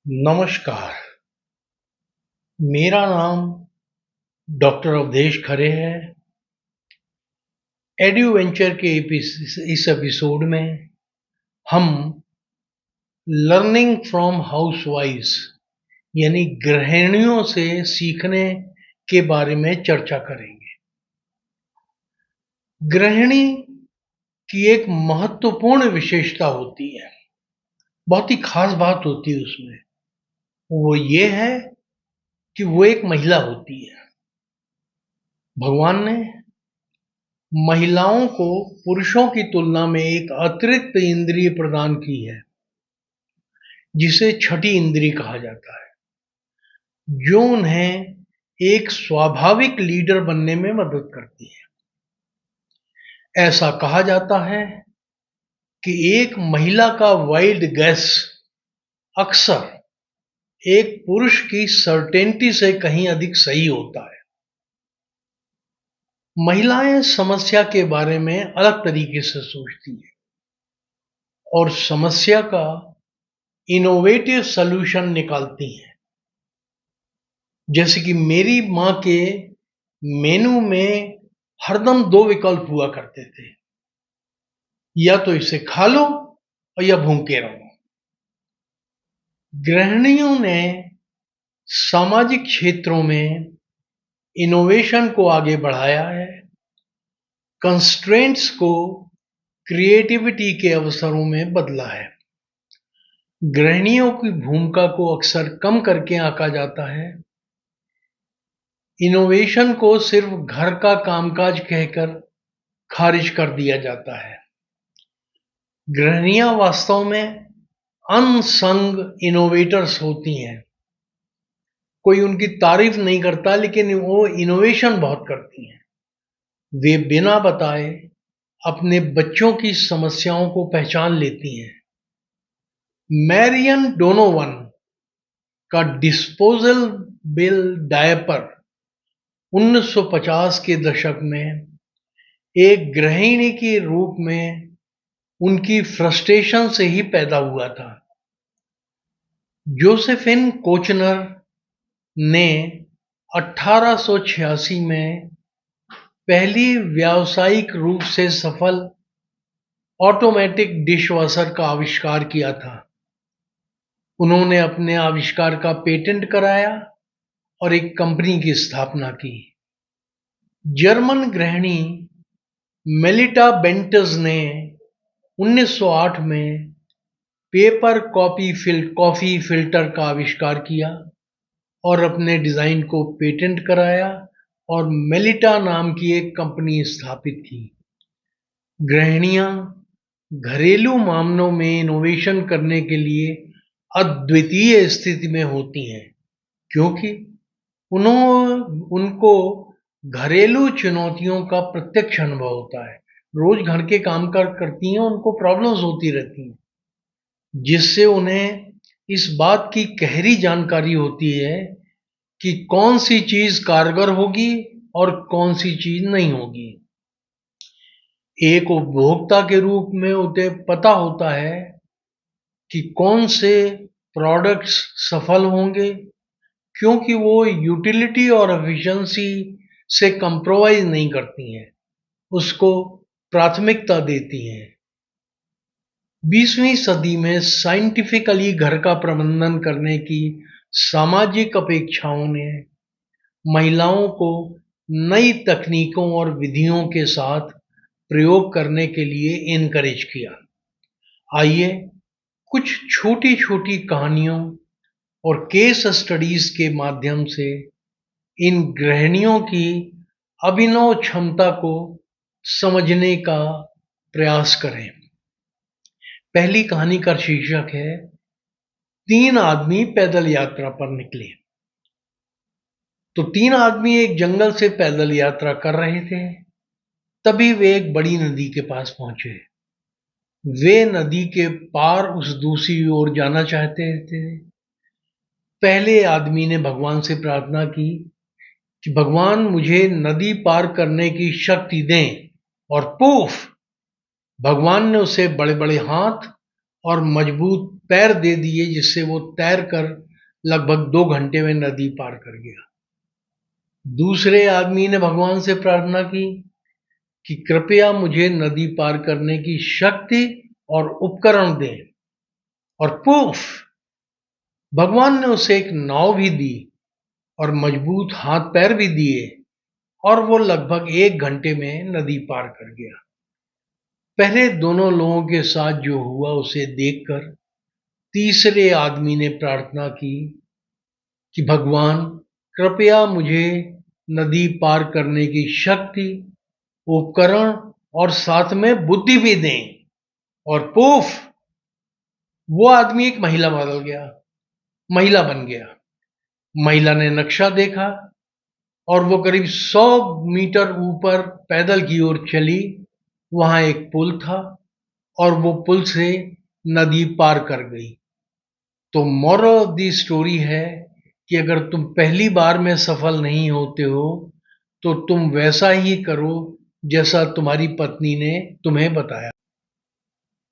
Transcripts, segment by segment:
नमस्कार, मेरा नाम डॉक्टर अवधेश खरे है। एड्यूवेंचर के इस एपिसोड में हम लर्निंग फ्रॉम हाउसवाइफ्स यानी गृहिणियों से सीखने के बारे में चर्चा करेंगे। गृहिणी की एक महत्वपूर्ण विशेषता होती है, बहुत ही खास बात होती है उसमें। वो ये है कि वो एक महिला होती है। भगवान ने महिलाओं को पुरुषों की तुलना में एक अतिरिक्त इंद्रिय प्रदान की है, जिसे छठी इंद्रिय कहा जाता है, जो उन्हें एक स्वाभाविक लीडर बनने में मदद करती है। ऐसा कहा जाता है कि एक महिला का वाइल्ड गैस अक्सर एक पुरुष की सर्टेनिटी से कहीं अधिक सही होता है। महिलाएं समस्या के बारे में अलग तरीके से सोचती हैं और समस्या का इनोवेटिव सॉल्यूशन निकालती हैं। जैसे कि मेरी माँ के मेनू में हरदम 2 विकल्प हुआ करते थे, या तो इसे खा लो और या भूखे रहो। गृहिणियों ने सामाजिक क्षेत्रों में इनोवेशन को आगे बढ़ाया है, कंस्ट्रेंट्स को क्रिएटिविटी के अवसरों में बदला है। गृहिणियों की भूमिका को अक्सर कम करके आंका जाता है। इनोवेशन को सिर्फ घर का कामकाज कहकर खारिज कर दिया जाता है। गृहिणियां वास्तव में अनसंग इनोवेटर्स होती हैं। कोई उनकी तारीफ नहीं करता, लेकिन वो इनोवेशन बहुत करती हैं। वे बिना बताए अपने बच्चों की समस्याओं को पहचान लेती हैं। मैरियन डोनोवन का डिस्पोजेबल डायपर 1950 के दशक में एक गृहिणी के रूप में उनकी फ्रस्ट्रेशन से ही पैदा हुआ था। जोसेफिन कोचनर ने 1886 में पहली व्यावसायिक रूप से सफल ऑटोमेटिक डिशवॉशर का आविष्कार किया था। उन्होंने अपने आविष्कार का पेटेंट कराया और एक कंपनी की स्थापना की। जर्मन गृहिणी मेलिटा बेंटज ने 1908 में पेपर कॉफी फिल्टर का आविष्कार किया और अपने डिजाइन को पेटेंट कराया और मेलिटा नाम की एक कंपनी स्थापित की। गृहिणियां घरेलू मामलों में इनोवेशन करने के लिए अद्वितीय स्थिति में होती हैं, क्योंकि उनको घरेलू चुनौतियों का प्रत्यक्ष अनुभव होता है। रोज घर के काम करती हैं, उनको प्रॉब्लम्स होती रहती हैं, जिससे उन्हें इस बात की गहरी जानकारी होती है कि कौन सी चीज कारगर होगी और कौन सी चीज नहीं होगी। एक उपभोक्ता के रूप में उन्हें पता होता है कि कौन से प्रोडक्ट्स सफल होंगे, क्योंकि वो यूटिलिटी और एफिशिएंसी से कंप्रोमाइज नहीं करती हैं, उसको प्राथमिकता देती हैं। 20वीं सदी में साइंटिफिकली घर का प्रबंधन करने की सामाजिक अपेक्षाओं ने महिलाओं को नई तकनीकों और विधियों के साथ प्रयोग करने के लिए इनकरेज किया। आइए कुछ छोटी छोटी कहानियों और केस स्टडीज के माध्यम से इन गृहिणियों की अभिनव क्षमता को समझने का प्रयास करें। पहली कहानी का शीर्षक है 3 आदमी पैदल यात्रा पर निकले। तो 3 आदमी एक जंगल से पैदल यात्रा कर रहे थे। तभी वे एक बड़ी नदी के पास पहुंचे। वे नदी के पार उस दूसरी ओर जाना चाहते थे। पहले आदमी ने भगवान से प्रार्थना की कि भगवान मुझे नदी पार करने की शक्ति दें, और पूफ, भगवान ने उसे बड़े बड़े हाथ और मजबूत पैर दे दिए, जिससे वो तैरकर लगभग 2 घंटे में नदी पार कर गया। दूसरे आदमी ने भगवान से प्रार्थना की कि कृपया मुझे नदी पार करने की शक्ति और उपकरण दें, और पूफ, भगवान ने उसे एक नाव भी दी और मजबूत हाथ पैर भी दिए, और वो लगभग 1 घंटे में नदी पार कर गया। पहले दोनों लोगों के साथ जो हुआ उसे देखकर तीसरे आदमी ने प्रार्थना की कि भगवान कृपया मुझे नदी पार करने की शक्ति, उपकरण और साथ में बुद्धि भी दें, और पूफ, वो आदमी एक महिला बन गया। महिला ने नक्शा देखा और वो करीब 100 मीटर ऊपर पैदल की ओर चली। वहां एक पुल था और वो पुल से नदी पार कर गई। तो मोरल ऑफ द स्टोरी है कि अगर तुम पहली बार में सफल नहीं होते हो तो तुम वैसा ही करो जैसा तुम्हारी पत्नी ने तुम्हें बताया।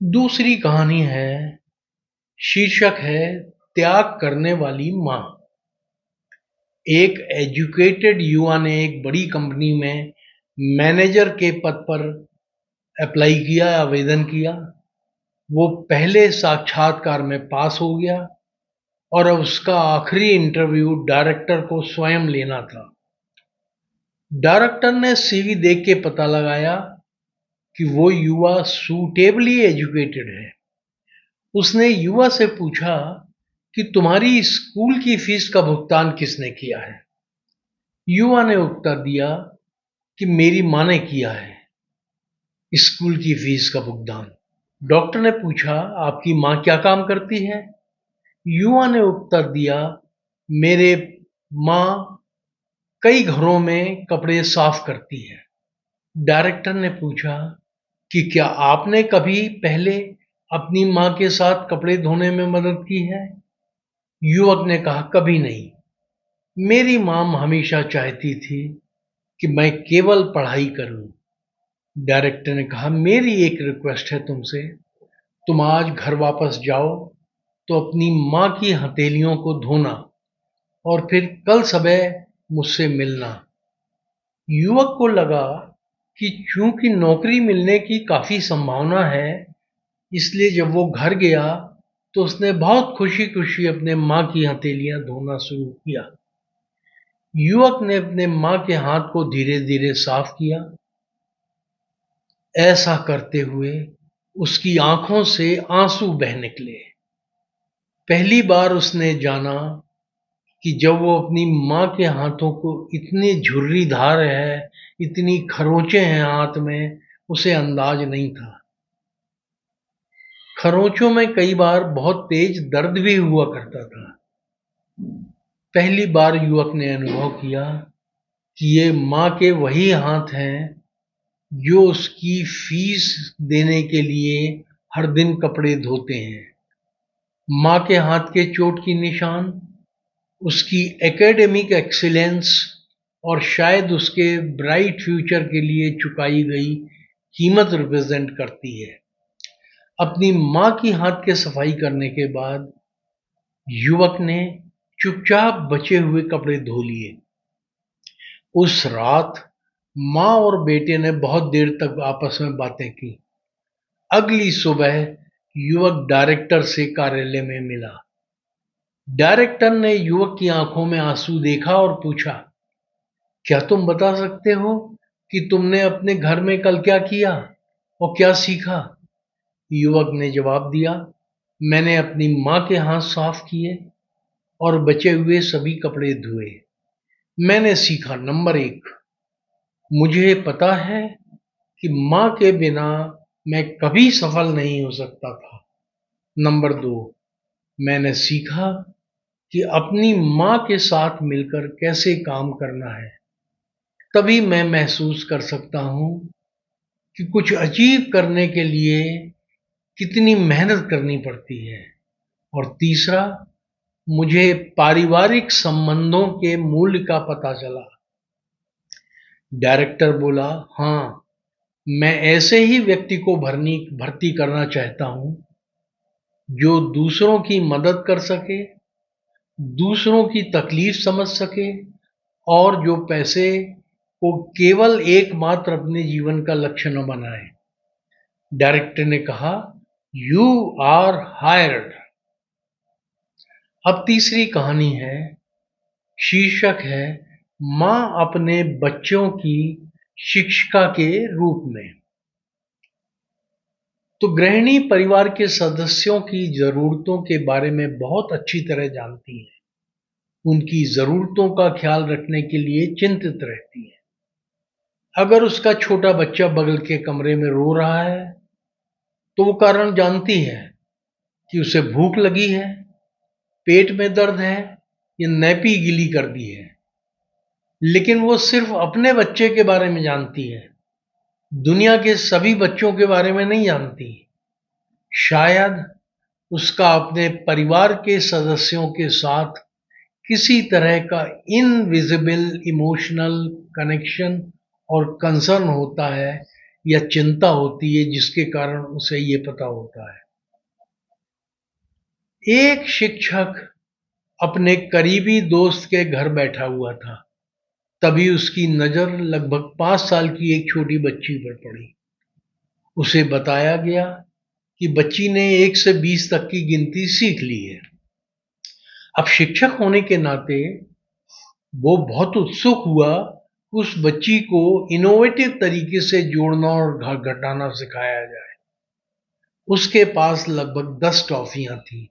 दूसरी कहानी है, शीर्षक है त्याग करने वाली मां। एक एजुकेटेड युवा ने एक बड़ी कंपनी में मैनेजर के पद पर अप्लाई किया, आवेदन किया। वो पहले साक्षात्कार में पास हो गया और अब उसका आखिरी इंटरव्यू डायरेक्टर को स्वयं लेना था। डायरेक्टर ने सीवी देख के पता लगाया कि वो युवा सूटेबली एजुकेटेड है। उसने युवा से पूछा कि तुम्हारी स्कूल की फीस का भुगतान किसने किया है? युवा ने उत्तर दिया कि मेरी मां ने किया है स्कूल की फीस का भुगतान। डॉक्टर ने पूछा, आपकी मां क्या काम करती है? युवा ने उत्तर दिया, मेरे मां कई घरों में कपड़े साफ करती है। डायरेक्टर ने पूछा कि क्या आपने कभी पहले अपनी मां के साथ कपड़े धोने में मदद की है? युवक ने कहा, कभी नहीं। मेरी मां हमेशा चाहती थी कि मैं केवल पढ़ाई करूं। डायरेक्टर ने कहा, मेरी एक रिक्वेस्ट है तुमसे, तुम आज घर वापस जाओ तो अपनी मां की हथेलियों को धोना और फिर कल सुबह मुझसे मिलना। युवक को लगा कि चूंकि नौकरी मिलने की काफी संभावना है, इसलिए जब वो घर गया तो उसने बहुत खुशी खुशी अपने मां की हथेलियां धोना शुरू किया। युवक ने अपने मां के हाथ को धीरे धीरे साफ किया। ऐसा करते हुए उसकी आंखों से आंसू बह निकले। पहली बार उसने जाना कि जब वो अपनी मां के हाथों को, इतनी झुर्रीदार है, इतनी खरोंचे हैं हाथ में, उसे अंदाज नहीं था। खरोंचों में कई बार बहुत तेज दर्द भी हुआ करता था। पहली बार युवक ने अनुभव किया कि ये मां के वही हाथ हैं जो उसकी फीस देने के लिए हर दिन कपड़े धोते हैं। मां के हाथ के चोट की निशान उसकी एकेडमिक एक्सीलेंस और शायद उसके ब्राइट फ्यूचर के लिए चुकाई गई कीमत रिप्रेजेंट करती है। अपनी मां की हाथ के सफाई करने के बाद युवक ने चुपचाप बचे हुए कपड़े धो लिए। उस रात मां और बेटे ने बहुत देर तक आपस में बातें की। अगली सुबह युवक डायरेक्टर से कार्यालय में मिला। डायरेक्टर ने युवक की आंखों में आंसू देखा और पूछा, क्या तुम बता सकते हो कि तुमने अपने घर में कल क्या किया और क्या सीखा? युवक ने जवाब दिया, मैंने अपनी मां के हाथ साफ किए और बचे हुए सभी कपड़े धोए। मैंने सीखा, नंबर 1, मुझे पता है कि मां के बिना मैं कभी सफल नहीं हो सकता था। नंबर 2, मैंने सीखा कि अपनी मां के साथ मिलकर कैसे काम करना है। तभी मैं महसूस कर सकता हूं कि कुछ अचीव करने के लिए कितनी मेहनत करनी पड़ती है। और तीसरा, मुझे पारिवारिक संबंधों के मूल्य का पता चला। डायरेक्टर बोला, हाँ, मैं ऐसे ही व्यक्ति को भर्ती करना चाहता हूं जो दूसरों की मदद कर सके, दूसरों की तकलीफ समझ सके और जो पैसे को केवल एकमात्र अपने जीवन का लक्ष्य न बनाए। डायरेक्टर ने कहा, यू आर हायर्ड। अब तीसरी कहानी है, शीर्षक है मां अपने बच्चों की शिक्षिका के रूप में। तो गृहिणी परिवार के सदस्यों की जरूरतों के बारे में बहुत अच्छी तरह जानती है, उनकी जरूरतों का ख्याल रखने के लिए चिंतित रहती है। अगर उसका छोटा बच्चा बगल के कमरे में रो रहा है तो वो कारण जानती है कि उसे भूख लगी है, पेट में दर्द है या नैपी गीली कर दी है। लेकिन वो सिर्फ अपने बच्चे के बारे में जानती है, दुनिया के सभी बच्चों के बारे में नहीं जानती। शायद उसका अपने परिवार के सदस्यों के साथ किसी तरह का इनविजिबल इमोशनल कनेक्शन और कंसर्न होता है या चिंता होती है, जिसके कारण उसे ये पता होता है। एक शिक्षक अपने करीबी दोस्त के घर बैठा हुआ था। तभी उसकी नजर लगभग 5 साल की एक छोटी बच्ची पर पड़ी। उसे बताया गया कि बच्ची ने 1 से 20 तक की गिनती सीख ली है। अब शिक्षक होने के नाते वो बहुत उत्सुक हुआ कि उस बच्ची को इनोवेटिव तरीके से जोड़ना और घटाना सिखाया जाए। उसके पास लगभग 10 टॉफियां थी,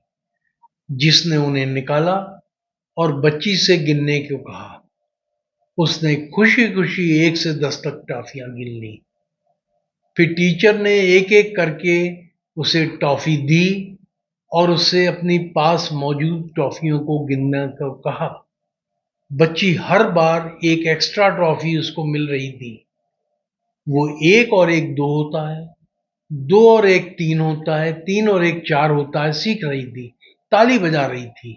जिसने उन्हें निकाला और बच्ची से गिनने को कहा। उसने खुशी खुशी 1 से 10 तक टॉफियां गिन ली। फिर टीचर ने एक एक करके उसे टॉफी दी और उससे अपनी पास मौजूद टॉफियों को गिनने को कहा। बच्ची हर बार एक एक्स्ट्रा ट्रॉफी उसको मिल रही थी। वो 1 और 1 2 होता है, 2 और 1 3 होता है, 3 और 1 4 होता है सीख रही थी, ताली बजा रही थी।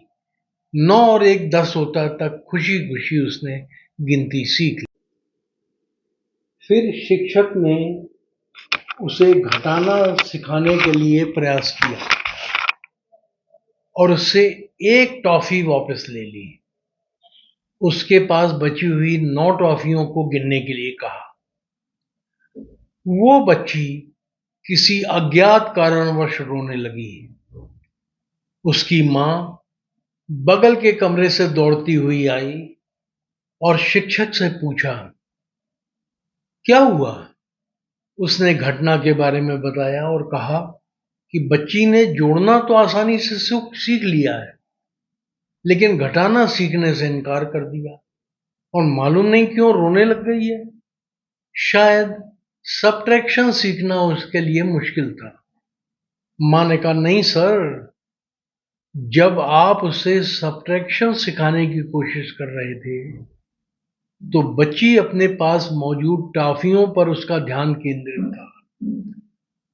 9 और 1 10 होता तक खुशी खुशी उसने गिनती सीख ली। फिर शिक्षक ने उसे घटाना सिखाने के लिए प्रयास किया और उससे एक टॉफी वापस ले ली। उसके पास बची हुई 9 टॉफियों को गिनने के लिए कहा। वो बच्ची किसी अज्ञात कारणवश रोने लगी। उसकी मां बगल के कमरे से दौड़ती हुई आई और शिक्षक से पूछा, क्या हुआ? उसने घटना के बारे में बताया और कहा कि बच्ची ने जोड़ना तो आसानी से सीख लिया है, लेकिन घटाना सीखने से इनकार कर दिया और मालूम नहीं क्यों रोने लग गई है। शायद सबट्रैक्शन सीखना उसके लिए मुश्किल था। मां ने कहा, नहीं सर, जब आप उसे सबट्रैक्शन सिखाने की कोशिश कर रहे थे तो बच्ची अपने पास मौजूद टॉफियों पर उसका ध्यान केंद्रित था।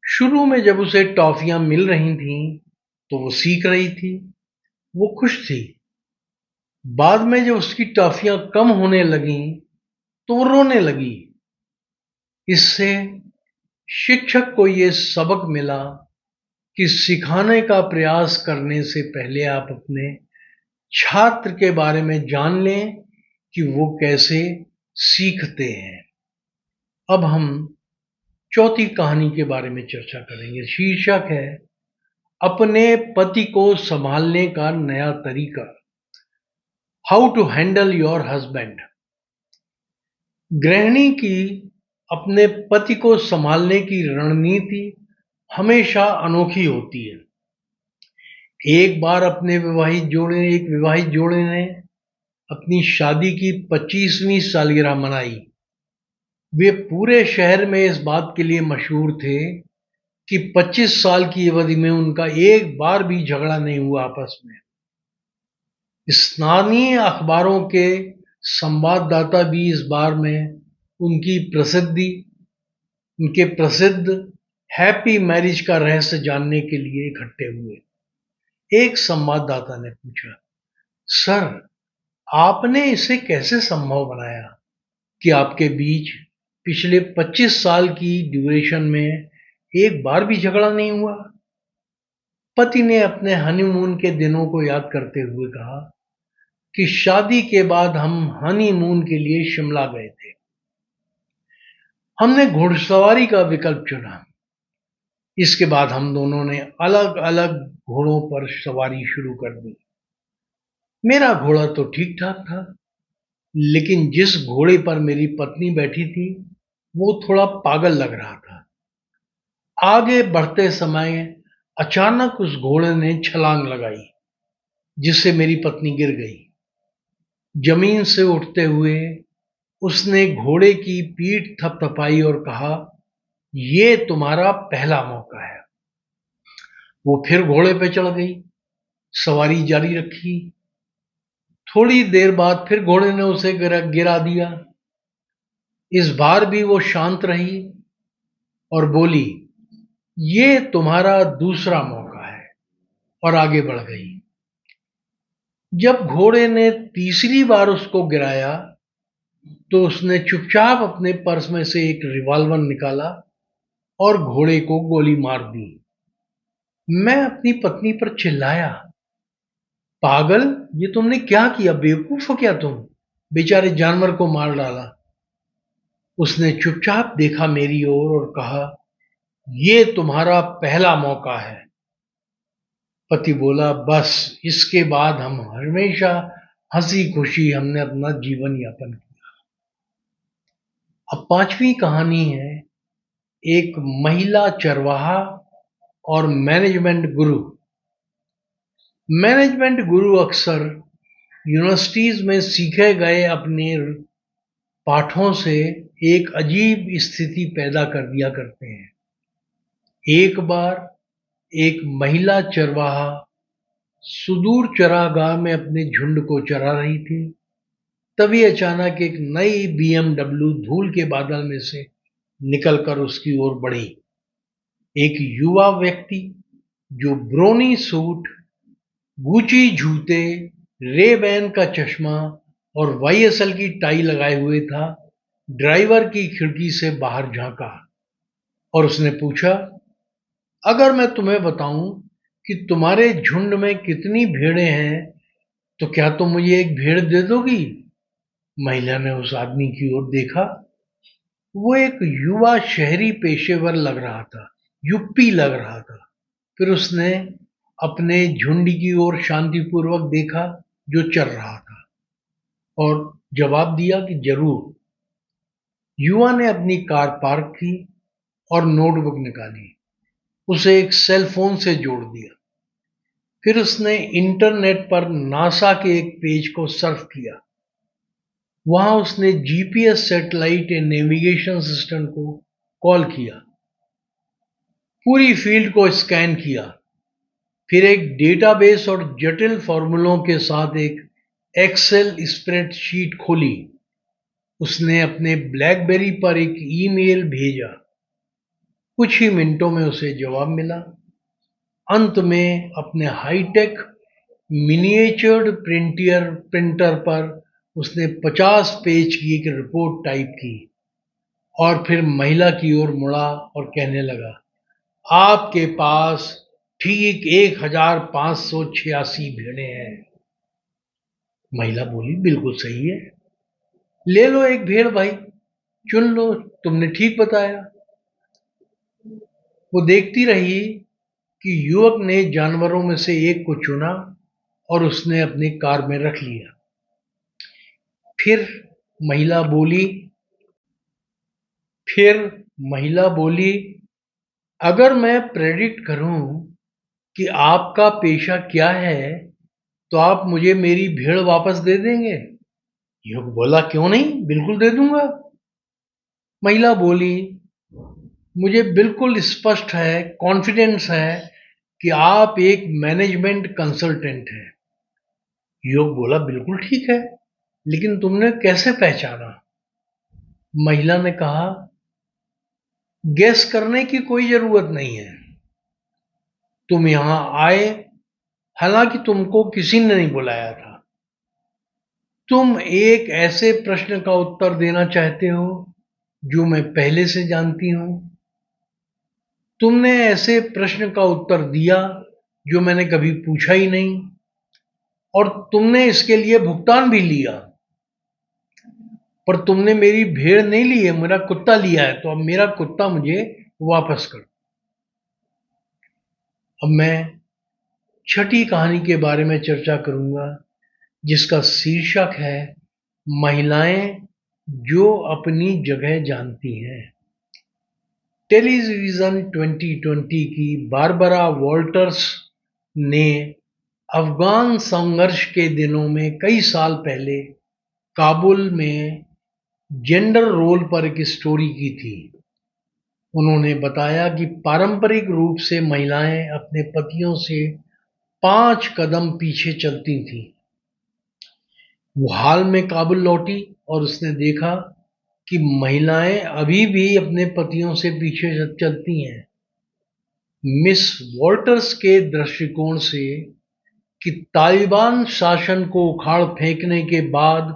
शुरू में जब उसे टॉफियां मिल रही थीं तो वो सीख रही थी, वो खुश थी। बाद में जब उसकी टॉफियां कम होने लगीं तो वो रोने लगी। इससे शिक्षक को ये सबक मिला कि सिखाने का प्रयास करने से पहले आप अपने छात्र के बारे में जान लें कि वो कैसे सीखते हैं। अब हम चौथी कहानी के बारे में चर्चा करेंगे। शीर्षक है अपने पति को संभालने का नया तरीका, how to handle your husband. गृहिणी की अपने पति को संभालने की रणनीति हमेशा अनोखी होती है। एक बार एक विवाहित जोड़े ने अपनी शादी की 25वीं सालगिरह मनाई। वे पूरे शहर में इस बात के लिए मशहूर थे कि 25 साल की अवधि में उनका एक बार भी झगड़ा नहीं हुआ आपस में। स्थानीय अखबारों के संवाददाता भी इस बार में उनके प्रसिद्ध हैप्पी मैरिज का रहस्य जानने के लिए इकट्ठे हुए। एक संवाददाता ने पूछा, सर, आपने इसे कैसे संभव बनाया कि आपके बीच पिछले 25 साल की ड्यूरेशन में एक बार भी झगड़ा नहीं हुआ? पति ने अपने हनीमून के दिनों को याद करते हुए कहा कि शादी के बाद हम हनीमून के लिए शिमला गए थे। हमने घुड़सवारी का विकल्प चुना। इसके बाद हम दोनों ने अलग अलग घोड़ों पर सवारी शुरू कर दी। मेरा घोड़ा तो ठीक ठाक था, लेकिन जिस घोड़े पर मेरी पत्नी बैठी थी वो थोड़ा पागल लग रहा था। आगे बढ़ते समय अचानक उस घोड़े ने छलांग लगाई, जिससे मेरी पत्नी गिर गई। जमीन से उठते हुए उसने घोड़े की पीठ थपथपाई और कहा, ये तुम्हारा पहला मौका है। वो फिर घोड़े पे चढ़ गई, सवारी जारी रखी। थोड़ी देर बाद फिर घोड़े ने उसे गिरा दिया। इस बार भी वो शांत रही और बोली, ये तुम्हारा दूसरा मौका है, और आगे बढ़ गई। जब घोड़े ने तीसरी बार उसको गिराया तो उसने चुपचाप अपने पर्स में से एक रिवॉल्वर निकाला और घोड़े को गोली मार दी। मैं अपनी पत्नी पर चिल्लाया, पागल, ये तुमने क्या किया? बेवकूफ हो क्या तुम? बेचारे जानवर को मार डाला। उसने चुपचाप देखा मेरी ओर और कहा, ये तुम्हारा पहला मौका है। पति बोला, बस इसके बाद हम हमेशा हंसी खुशी हमने अपना जीवन यापन किया। अब पांचवी कहानी है, एक महिला चरवाहा और मैनेजमेंट गुरु। मैनेजमेंट गुरु अक्सर यूनिवर्सिटीज में सीखे गए अपने पाठों से एक अजीब स्थिति पैदा कर दिया करते हैं। एक बार एक महिला चरवाहा सुदूर चरागाह में अपने झुंड को चरा रही थी। तभी अचानक एक नई बीएमडब्ल्यू धूल के बादल में से निकलकर उसकी ओर बढ़ी। एक युवा व्यक्ति जो ब्रोनी सूट, गुची जूते, रेबैन का चश्मा और वाईएसएल की टाई लगाए हुए था, ड्राइवर की खिड़की से बाहर झांका और उसने पूछा, अगर मैं तुम्हें बताऊं कि तुम्हारे झुंड में कितनी भेड़ें हैं तो क्या तुम मुझे एक भेड़ दे दोगी? महिला ने उस आदमी की ओर देखा। वो एक युवा शहरी पेशेवर लग रहा था, युप्पी लग रहा था। फिर उसने अपने झुंड की ओर शांतिपूर्वक देखा जो चल रहा था, और जवाब दिया कि जरूर। युवा ने अपनी कार पार्क की और नोटबुक निकाली, उसे एक सेल फोन से जोड़ दिया। फिर उसने इंटरनेट पर नासा के एक पेज को सर्फ किया। वहां उसने जीपीएस सैटेलाइट नेविगेशन सिस्टम को कॉल किया, पूरी फील्ड को स्कैन किया। फिर एक डेटाबेस और जटिल फॉर्मूलों के साथ एक एक्सेल स्प्रेडशीट खोली। उसने अपने ब्लैकबेरी पर एक ईमेल भेजा। कुछ ही मिनटों में उसे जवाब मिला। अंत में अपने हाईटेक मिनिएचर्ड प्रिंटर पर उसने 50 पेज की एक रिपोर्ट टाइप की और फिर महिला की ओर मुड़ा और कहने लगा, आपके पास ठीक 1586 भेड़ें हैं। महिला बोली, बिल्कुल सही है, ले लो एक भेड़ भाई, चुन लो, तुमने ठीक बताया। वो देखती रही कि युवक ने जानवरों में से एक को चुना और उसने अपनी कार में रख लिया। फिर महिला बोली फिर महिला बोली, अगर मैं प्रेडिक्ट करूं कि आपका पेशा क्या है तो आप मुझे मेरी भेड़ वापस दे देंगे? युवक बोला, क्यों नहीं, बिल्कुल दे दूंगा। महिला बोली, मुझे बिल्कुल स्पष्ट है, कॉन्फिडेंस है कि आप एक मैनेजमेंट कंसल्टेंट हैं। युवक बोला, बिल्कुल ठीक है, लेकिन तुमने कैसे पहचाना? महिला ने कहा, गेस करने की कोई जरूरत नहीं है। तुम यहां आए, हालांकि तुमको किसी ने नहीं बुलाया था। तुम एक ऐसे प्रश्न का उत्तर देना चाहते हो जो मैं पहले से जानती हूं। तुमने ऐसे प्रश्न का उत्तर दिया जो मैंने कभी पूछा ही नहीं, और तुमने इसके लिए भुगतान भी लिया, पर तुमने मेरी भेड़ नहीं ली है, मेरा कुत्ता लिया है, तो अब मेरा कुत्ता मुझे वापस कर। अब मैं छठी कहानी के बारे में चर्चा करूंगा, जिसका शीर्षक है महिलाएं जो अपनी जगह जानती हैं। टेलीविजन 2020 की बारबरा वॉल्टर्स ने अफगान संघर्ष के दिनों में कई साल पहले काबुल में जेंडर रोल पर एक स्टोरी की थी। उन्होंने बताया कि पारंपरिक रूप से महिलाएं अपने पतियों से 5 कदम पीछे चलती थीं। वो हाल में काबुल लौटी और उसने देखा कि महिलाएं अभी भी अपने पतियों से पीछे चलती हैं। मिस वॉल्टर्स के दृष्टिकोण से कि तालिबान शासन को उखाड़ फेंकने के बाद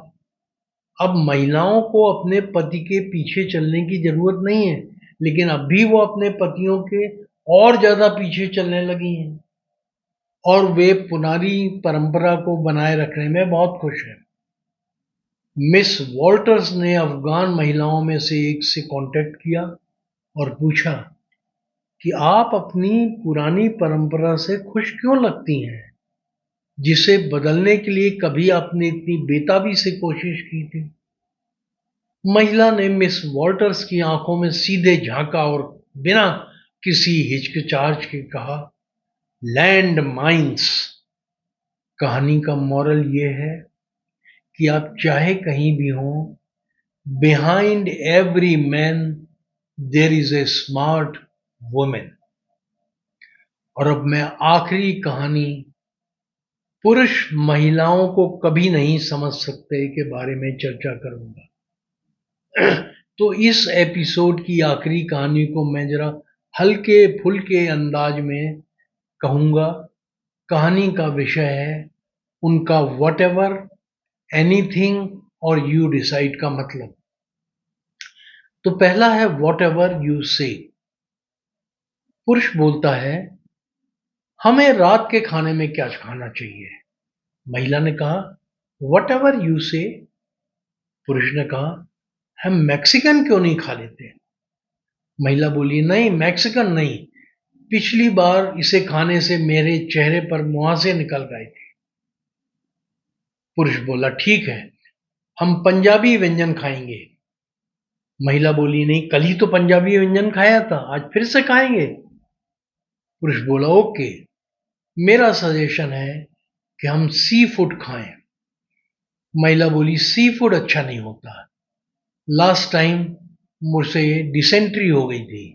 अब महिलाओं को अपने पति के पीछे चलने की जरूरत नहीं है, लेकिन अब भी वो अपने पतियों के और ज्यादा पीछे चलने लगी हैं और वे पुरानी परंपरा को बनाए रखने में बहुत खुश हैं। मिस वॉल्टर्स ने अफगान महिलाओं में से एक से कांटेक्ट किया और पूछा कि आप अपनी पुरानी परंपरा से खुश क्यों लगती हैं, जिसे बदलने के लिए कभी आपने इतनी बेताबी से कोशिश की थी। महिला ने मिस वॉल्टर्स की आंखों में सीधे झांका और बिना किसी हिचकिचाहट के कहा, लैंड माइंस। कहानी का मॉरल ये है कि आप चाहे कहीं भी हों, behind every man there is a smart women. और अब मैं आखिरी कहानी, पुरुष महिलाओं को कभी नहीं समझ सकते, के बारे में चर्चा करूंगा। तो इस एपिसोड की आखिरी कहानी को मैं जरा हल्के फुल्के अंदाज में कहूंगा। कहानी का विषय है उनका वट एवर, एनीथिंग और यू डिसाइड का मतलब। तो पहला है वट एवर यू से। पुरुष बोलता है, हमें रात के खाने में क्या खाना चाहिए? महिला ने कहा, वट एवर यू से। पुरुष ने कहा, हम मैक्सिकन क्यों नहीं खा लेते? महिला बोली, नहीं मैक्सिकन नहीं, पिछली बार इसे खाने से मेरे चेहरे पर मुहासे निकल गए थे। पुरुष बोला, ठीक है, हम पंजाबी व्यंजन खाएंगे। महिला बोली, नहीं, कल ही तो पंजाबी व्यंजन खाया था, आज फिर से खाएंगे। पुरुष बोला, ओके, मेरा सजेशन है कि हम सी फूड खाएं। महिला बोली, सी फूड अच्छा नहीं होता, लास्ट टाइम मुझसे डिसेंट्री हो गई थी।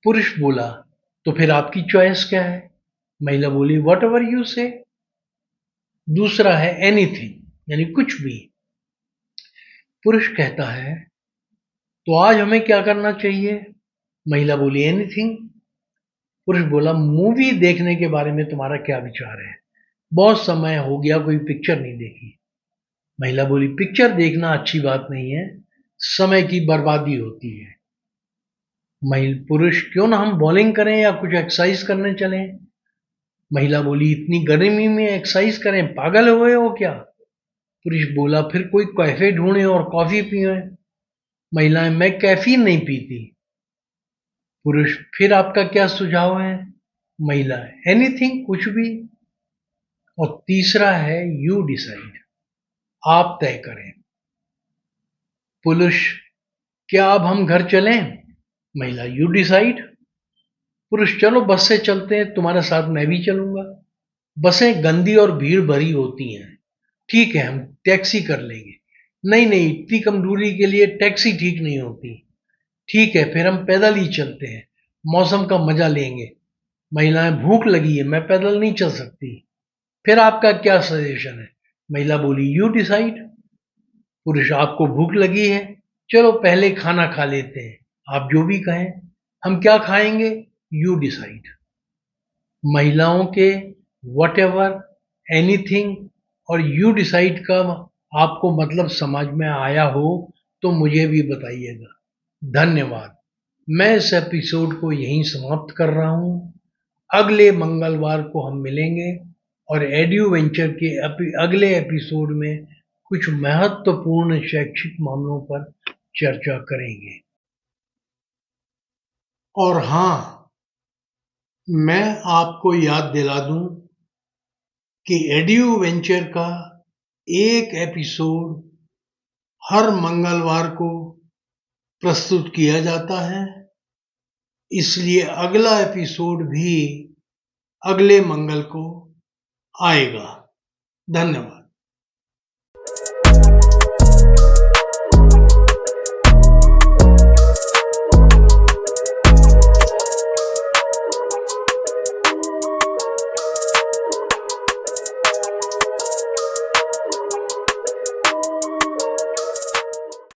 पुरुष बोला, तो फिर आपकी चॉइस क्या है? महिला बोली, वट एवर यू से। दूसरा है एनीथिंग, यानी कुछ भी। पुरुष कहता है, तो आज हमें क्या करना चाहिए? महिला बोली, एनीथिंग। पुरुष बोला, मूवी देखने के बारे में तुम्हारा क्या विचार है? बहुत समय हो गया कोई पिक्चर नहीं देखी। महिला बोली, पिक्चर देखना अच्छी बात नहीं है, समय की बर्बादी होती है। पुरुष, क्यों ना हम बॉलिंग करें या कुछ एक्सरसाइज करने चलें? महिला बोली, इतनी गर्मी में एक्सरसाइज करें, पागल हुए हो क्या? पुरुष बोला, फिर कोई कैफे ढूंढे और कॉफी पिए। महिलाएं, मैं कैफीन नहीं पीती। पुरुष, फिर आपका क्या सुझाव है? महिला, एनीथिंग, कुछ भी। और तीसरा है यू डिसाइड, आप तय करें। पुरुष, क्या अब हम घर चलें? महिला, यू डिसाइड। पुरुष, चलो बस से चलते हैं, तुम्हारे साथ मैं भी चलूंगा। बसें गंदी और भीड़ भरी होती हैं। ठीक है, हम टैक्सी कर लेंगे। नहीं नहीं, इतनी कम दूरी के लिए टैक्सी ठीक नहीं होती। ठीक है, फिर हम पैदल ही चलते हैं, मौसम का मजा लेंगे। महिलाएं, भूख लगी है, मैं पैदल नहीं चल सकती। फिर आपका क्या सजेशन है? महिला बोली, यू डिसाइड। पुरुष, आपको भूख लगी है, चलो पहले खाना खा लेते हैं, आप जो भी कहें। हम क्या खाएंगे? You decide. महिलाओं के वट एवर, एनीथिंग और यू डिसाइड का आपको मतलब समझ में आया हो तो मुझे भी बताइएगा। धन्यवाद। मैं इस एपिसोड को यहीं समाप्त कर रहा हूं। अगले मंगलवार को हम मिलेंगे और एड्यू वेंचर के अगले एपिसोड में कुछ महत्वपूर्ण शैक्षिक मामलों पर चर्चा करेंगे। और हाँ, मैं आपको याद दिला दूं कि एड्यू वेंचर का एक एपिसोड हर मंगलवार को प्रस्तुत किया जाता है, इसलिए अगला एपिसोड भी अगले मंगल को आएगा। धन्यवाद।